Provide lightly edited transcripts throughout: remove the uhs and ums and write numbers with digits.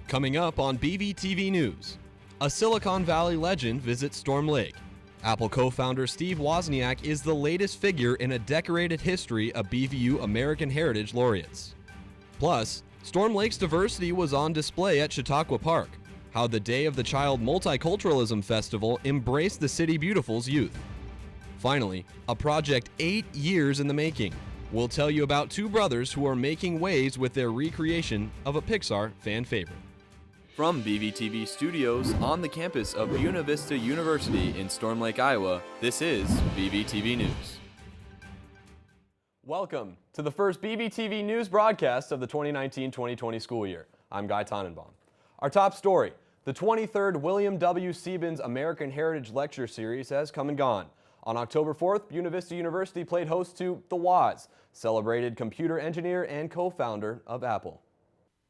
Coming up on BVTV News, a Silicon Valley legend visits Storm Lake. Apple co-founder Steve Wozniak is the latest figure in a decorated history of BVU American Heritage laureates. Plus, Storm Lake's diversity was on display at Chautauqua Park, how the day of the Child Multiculturalism Festival embraced the City Beautiful's youth. Finally, a project 8 years in the making. We'll tell you about two brothers who are making waves with their recreation of a PIXAR fan favorite. From BVTV Studios on the campus of Buena Vista University in Storm Lake, Iowa, this is BVTV News. Welcome to the first BVTV News broadcast of the 2019-2020 school year. I'm Guy Tannenbaum. Our top story, the 23rd William W. Siebens American Heritage Lecture Series has come and gone. On October 4th, Buena Vista University played host to The Woz, celebrated computer engineer and co-founder of Apple.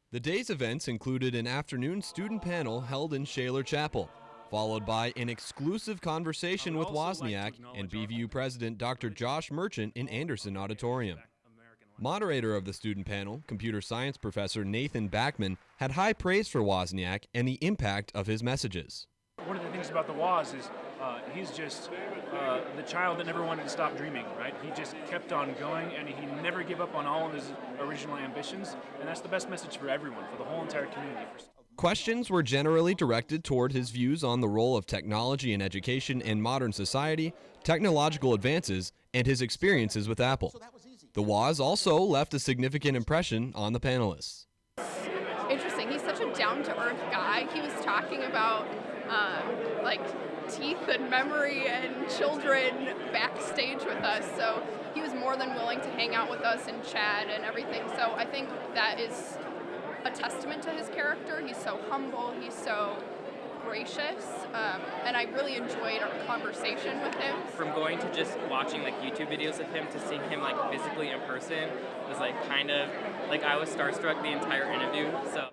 The day's events included an afternoon student panel held in Shaler Chapel, followed by an exclusive conversation with Wozniak and BVU President Dr. Josh Merchant in Anderson Auditorium. Moderator of the student panel, computer science professor Nathan Backman, had high praise for Wozniak and the impact of his messages. One of the things about the Woz is he's just the child that never wanted to stop dreaming, right? He just kept on going, and he never gave up on all of his original ambitions, and that's the best message for everyone, for the whole entire community. Questions were generally directed toward his views on the role of technology in education in modern society, technological advances, and his experiences with Apple. The Woz also left a significant impression on the panelists. Interesting. He's such a down-to-earth guy. He was talking about like teeth and memory and children backstage with us, so he was more than willing to hang out with us and chat and everything. So I think that is a testament to his character. He's so humble, he's so gracious, and I really enjoyed our conversation with him. From going to just watching like YouTube videos of him to seeing him like physically in person was like kind of like I was starstruck the entire interview. So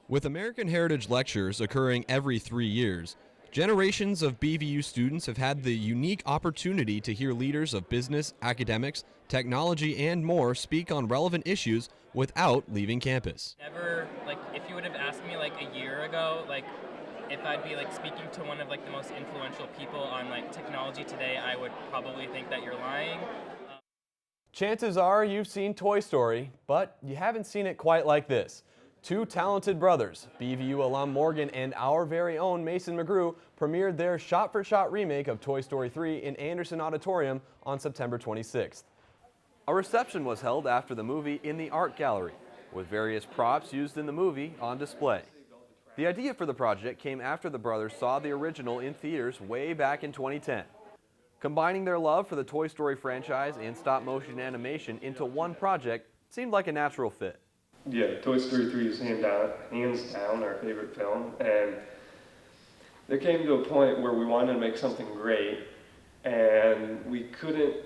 with American Heritage Lectures occurring every 3 years, generations of BVU students have had the unique opportunity to hear leaders of business, academics, technology, and more speak on relevant issues without leaving campus. Never, like, if you would have asked me like a year ago, like, if I'd be like speaking to one of like the most influential people on like technology today, I would probably think that you're lying. Chances are you've seen Toy Story, but you haven't seen it quite like this. Two talented brothers, BVU alum Morgan and our very own Mason McGrew, premiered their shot-for-shot remake of Toy Story 3 in Anderson Auditorium on September 26th. A reception was held after the movie in the art gallery, with various props used in the movie on display. The idea for the project came after the brothers saw the original in theaters way back in 2010. Combining their love for the Toy Story franchise and stop-motion animation into one project seemed like a natural fit. Yeah, Toy Story 3 is hands down our favorite film, and there came to a point where we wanted to make something great, and we couldn't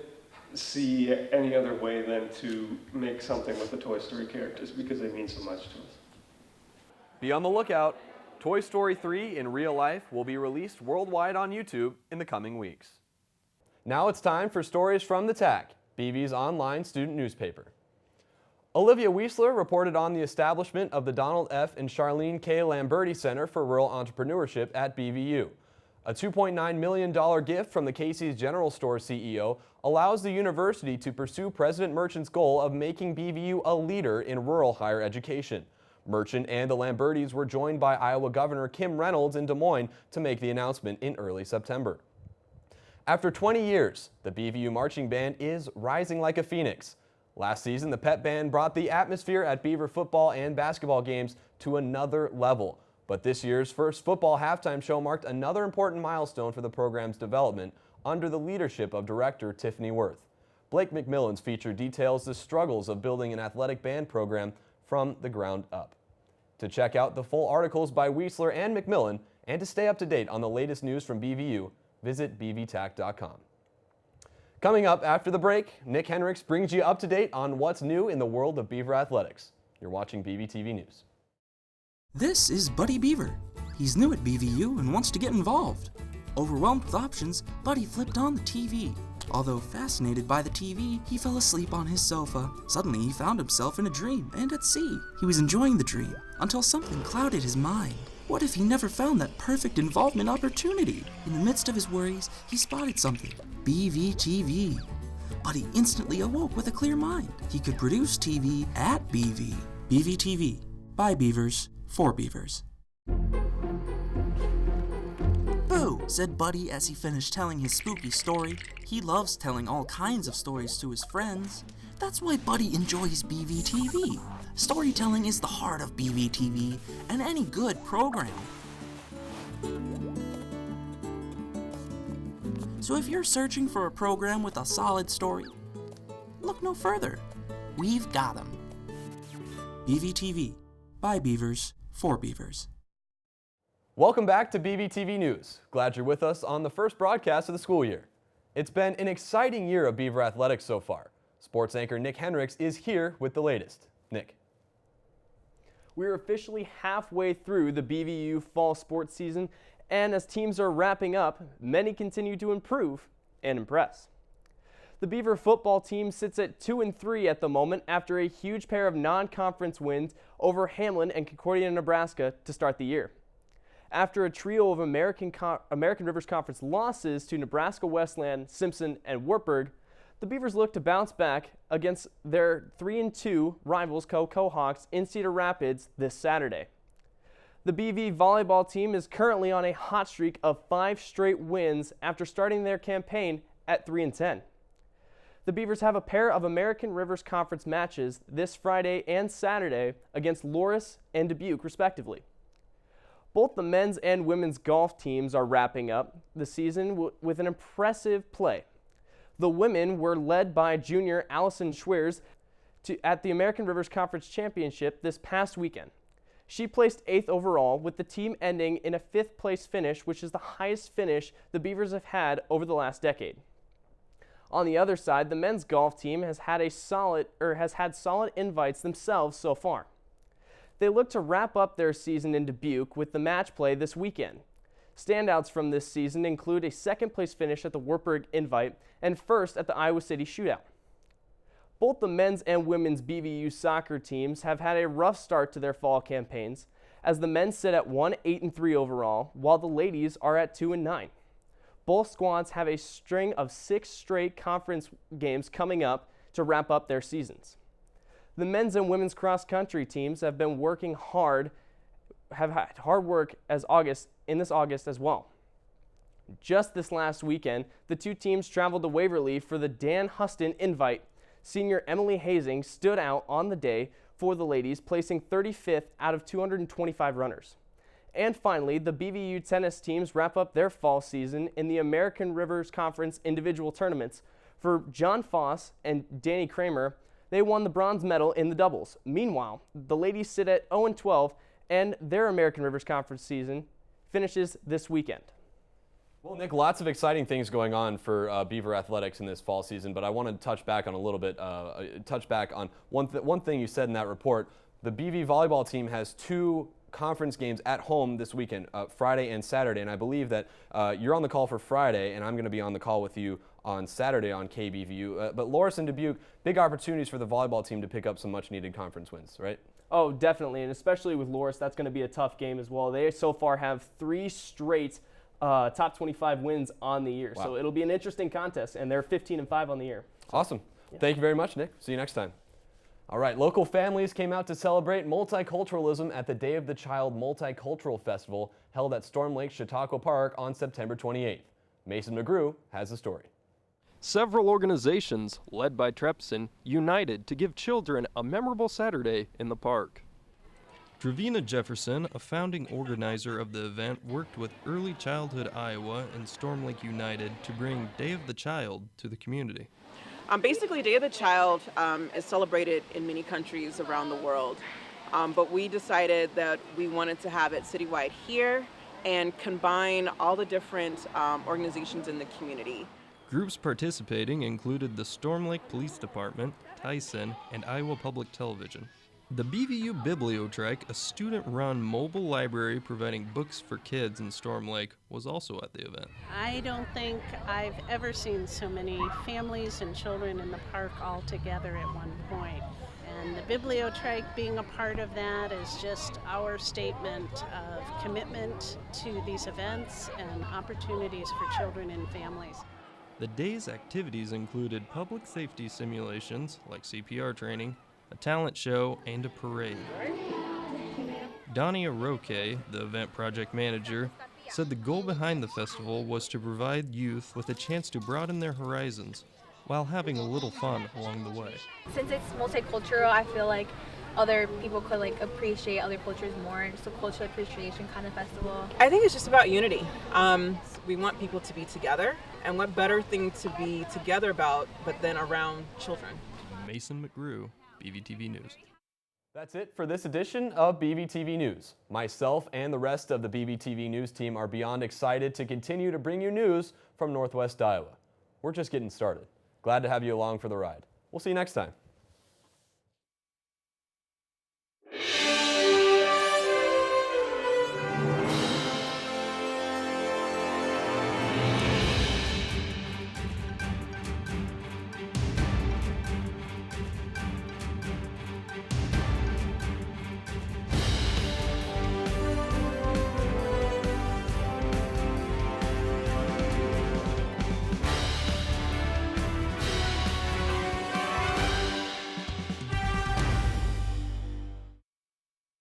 see any other way than to make something with the Toy Story characters because they mean so much to us. Be on the lookout. Toy Story 3 in real life will be released worldwide on YouTube in the coming weeks. Now it's time for stories from the TAC, BV's online student newspaper. Olivia Wiesler reported on the establishment of the Donald F. and Charlene K. Lamberti Center for Rural Entrepreneurship at BVU. A $2.9 million gift from the Casey's General Store CEO allows the university to pursue President Merchant's goal of making BVU a leader in rural higher education. Merchant and the Lambertis were joined by Iowa Governor Kim Reynolds in Des Moines to make the announcement in early September. After 20 years, the BVU Marching Band is rising like a phoenix. Last season, the pep band brought the atmosphere at Beaver football and basketball games to another level. But this year's first football halftime show marked another important milestone for the program's development under the leadership of director Tiffany Worth. Blake McMillan's feature details the struggles of building an athletic band program from the ground up. To check out the full articles by Wiesler and McMillan, and to stay up to date on the latest news from BVU, visit bvtac.com. Coming up after the break, Nick Henricks brings you up to date on what's new in the world of Beaver athletics. You're watching BVTV News. This is Buddy Beaver. He's new at BVU and wants to get involved. Overwhelmed with options, Buddy flipped on the TV. Although fascinated by the TV, he fell asleep on his sofa. Suddenly, he found himself in a dream and at sea. He was enjoying the dream until something clouded his mind. What if he never found that perfect involvement opportunity? In the midst of his worries, he spotted something. BVTV. Buddy instantly awoke with a clear mind. He could produce TV at BV. BVTV. By Beavers, for Beavers. Boo, said Buddy as he finished telling his spooky story. He loves telling all kinds of stories to his friends. That's why Buddy enjoys BVTV. Storytelling is the heart of BVTV and any good program. So if you're searching for a program with a solid story, look no further. We've got 'em. BVTV. By Beavers, for Beavers. Welcome back to BVTV News. Glad you're with us on the first broadcast of the school year. It's been an exciting year of Beaver athletics so far. Sports anchor Nick Hendricks is here with the latest. Nick. We're officially halfway through the BVU fall sports season, and as teams are wrapping up, many continue to improve and impress. The Beaver football team sits at 2-3 at the moment after a huge pair of non-conference wins over Hamlin and Concordia, Nebraska to start the year. After a trio of American Rivers Conference losses to Nebraska Westland, Simpson, and Wartburg, the Beavers look to bounce back against their 3-2 rivals Cohawks in Cedar Rapids this Saturday. The BV volleyball team is currently on a hot streak of 5 straight wins after starting their campaign at 3-10. The Beavers have a pair of American Rivers Conference matches this Friday and Saturday against Loris and Dubuque, respectively. Both the men's and women's golf teams are wrapping up the season with an impressive play. The women were led by junior Allison Schweers at the American Rivers Conference Championship this past weekend. She placed 8th overall, with the team ending in a 5th place finish, which is the highest finish the Beavers have had over the last decade. On the other side, the men's golf team has had solid invites themselves so far. They look to wrap up their season in Dubuque with the match play this weekend. Standouts from this season include a 2nd place finish at the Wartburg Invite and 1st at the Iowa City Shootout. Both the men's and women's BVU soccer teams have had a rough start to their fall campaigns, as the men sit at 1-8-3 overall, while the ladies are at 2-9. Both squads have a string of 6 straight conference games coming up to wrap up their seasons. The men's and women's cross-country teams have been working hard, have had hard work in this August as well. Just this last weekend, the two teams traveled to Waverly for the Dan Huston Invite. Senior Emily Hazing stood out on the day for the ladies, placing 35th out of 225 runners. And finally, the BVU tennis teams wrap up their fall season in the American Rivers Conference individual tournaments. For John Foss and Danny Kramer, they won the bronze medal in the doubles. Meanwhile, the ladies sit at 0-12, and their American Rivers Conference season finishes this weekend. Well, Nick, lots of exciting things going on for Beaver athletics in this fall season, but I want to touch back on one thing you said in that report. The BV volleyball team has 2 conference games at home this weekend, Friday and Saturday, and I believe that you're on the call for Friday, and I'm going to be on the call with you on Saturday on KBVU. But Loris and Dubuque, big opportunities for the volleyball team to pick up some much-needed conference wins, right? Oh, definitely, and especially with Loris, that's going to be a tough game as well. They so far have 3 straight top 25 wins on the year, Wow. so it'll be an interesting contest, and they're 15-5 on the year. So, awesome. yeah. Thank you very much, Nick. See you next time. All right, local families came out to celebrate multiculturalism at the Day of the Child Multicultural Festival held at Storm Lake Chautauqua Park on September 28th. Mason McGrew has the story. Several organizations, led by Trepson, united to give children a memorable Saturday in the park. Dravina Jefferson, a founding organizer of the event, worked with Early Childhood Iowa and Storm Lake United to bring Day of the Child to the community. Basically, Day of the Child is celebrated in many countries around the world, but we decided that we wanted to have it citywide here and combine all the different organizations in the community. Groups participating included the Storm Lake Police Department, Tyson, and Iowa Public Television. The BVU Bibliotrek, a student-run mobile library providing books for kids in Storm Lake, was also at the event. I don't think I've ever seen so many families and children in the park all together at one point. And the Bibliotrek being a part of that is just our statement of commitment to these events and opportunities for children and families. The day's activities included public safety simulations, like CPR training, a talent show, and a parade. Dania Roque, the event project manager, said the goal behind the festival was to provide youth with a chance to broaden their horizons while having a little fun along the way. Since it's multicultural, I feel like other people could appreciate other cultures more. Just a cultural appreciation kind of festival. I think it's just about unity. We want people to be together, and what better thing to be together about but then around children. Mason McGrew, BVTV News. That's it for this edition of BVTV News. Myself and the rest of the BVTV News team are beyond excited to continue to bring you news from Northwest Iowa. We're just getting started. Glad to have you along for the ride. We'll see you next time.